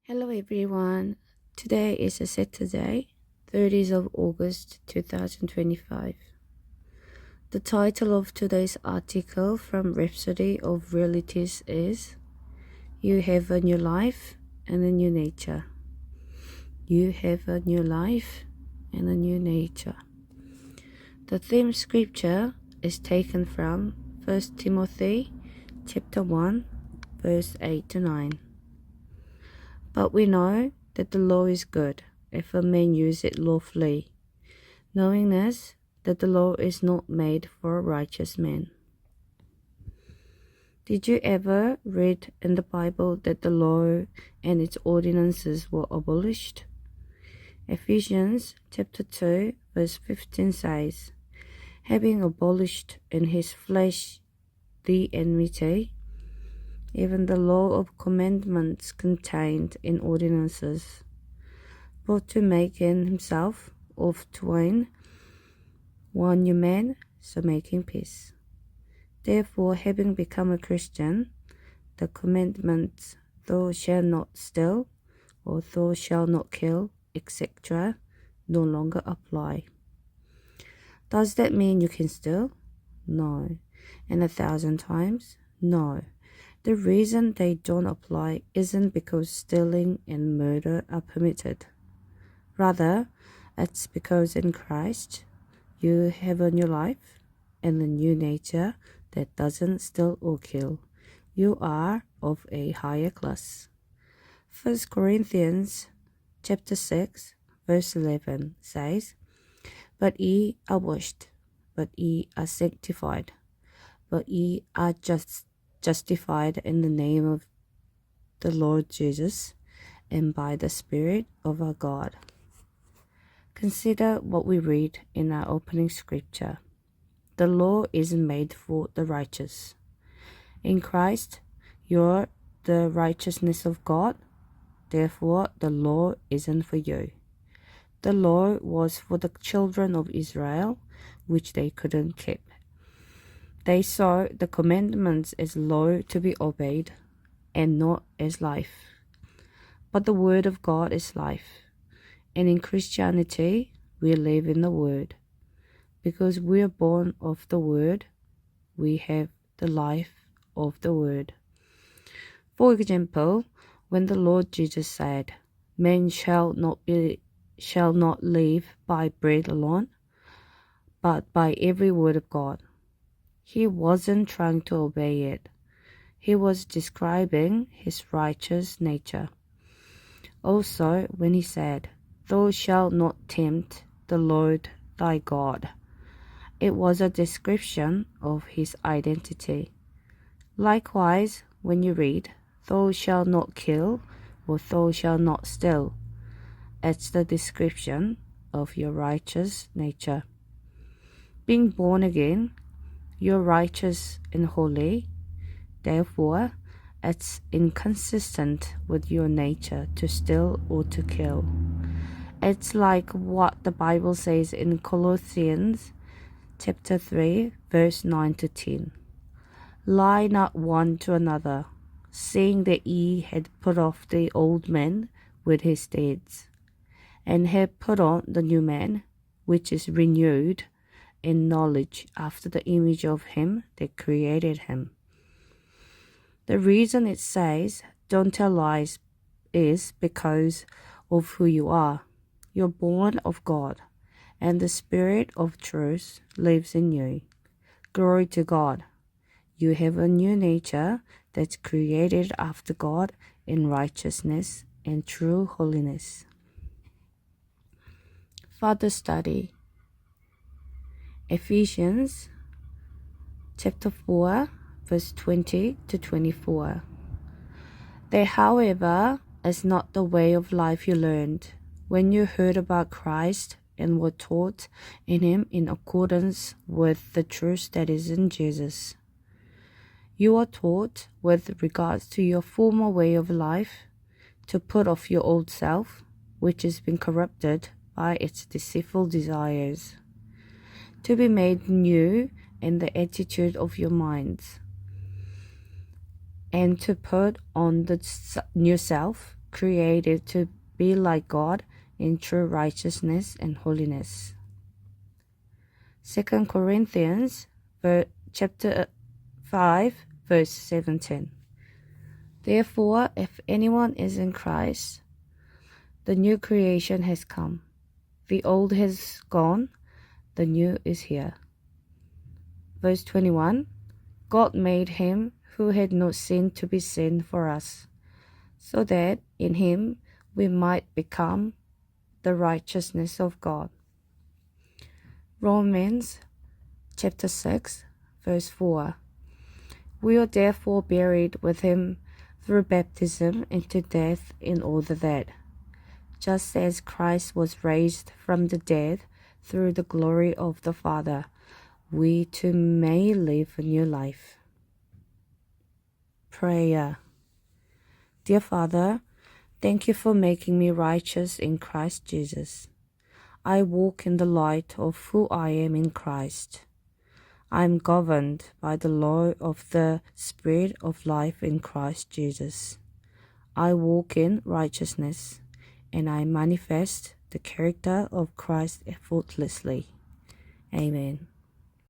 Hello everyone. Today is a Saturday, 30th of August 2025. The title of today's article from Rhapsody of Realities is You Have a New Life and a New Nature. You have a new life and a new nature. The theme scripture is taken from 1 Timothy chapter 1 verse 8 to 9. But we know that the law is good if a man use it lawfully, knowing this, that the law is not made for a righteous man. Did you ever read in the Bible that the law and its ordinances were abolished? Ephesians chapter 2 verse 15 says, having abolished in his flesh the enmity, even the law of commandments contained in ordinances, but to make in himself of twain one new man, so making peace. Therefore, having become a Christian, the commandments, thou shalt not steal, or thou shalt not kill, etc., no longer apply. Does that mean you can steal? No. And 1,000 times? No. The reason they don't apply isn't because stealing and murder are permitted. Rather, it's because in Christ, you have a new life and a new nature that doesn't steal or kill. You are of a higher class. 1 Corinthians chapter 6, verse 11 says, but ye are washed, but ye are sanctified, but ye are justified in the name of the Lord Jesus and by the Spirit of our God. Consider what we read in our opening scripture. The law isn't made for the righteous. In Christ, you're the righteousness of God. Therefore, the law isn't for you. The law was for the children of Israel, which they couldn't keep. They saw the commandments as law to be obeyed and not as life. But the Word of God is life. And in Christianity, we live in the Word. Because we are born of the Word, we have the life of the Word. For example, when the Lord Jesus said, man shall not live by bread alone, but by every word of God. He wasn't trying to obey it. He was describing his righteous nature. Also, when he said, thou shalt not tempt the Lord thy God, it was a description of his identity. Likewise, when you read, thou shalt not kill, or thou shalt not steal, it's the description of your righteous nature. Being born again, you're righteous and holy. Therefore, it's inconsistent with your nature to steal or to kill. It's like what the Bible says in Colossians chapter 3, verse 9 to 10. Lie not one to another, seeing that ye had put off the old man with his deeds, and have put on the new man, which is renewed in knowledge after the image of him that created him. The reason it says, don't tell lies, is because of who you are. You're born of God, and the Spirit of truth lives in you. Glory to God. You have a new nature that's created after God in righteousness and true holiness. Further study. Ephesians chapter 4, verse 20 to 24. There, however, is not the way of life you learned when you heard about Christ and were taught in him in accordance with the truth that is in Jesus. You are taught with regards to your former way of life to put off your old self, which has been corrupted by its deceitful desires, to be made new in the attitude of your minds, and to put on the new self, created to be like God in true righteousness and holiness. 2 Corinthians chapter 5, verse 17. Therefore, if anyone is in Christ, the new creation has come. The old has gone, the new is here. Verse 21. God made him who had no sin to be sin for us, so that in him we might become the righteousness of God. Romans chapter 6, verse 4. We are therefore buried with him through baptism into death, in order that, just as Christ was raised from the dead through the glory of the Father, we too may live a new life. Prayer. Dear Father, thank you for making me righteous in Christ Jesus. I walk in the light of who I am in Christ. I am governed by the law of the Spirit of life in Christ Jesus. I walk in righteousness, and I manifest the character of Christ effortlessly. Amen.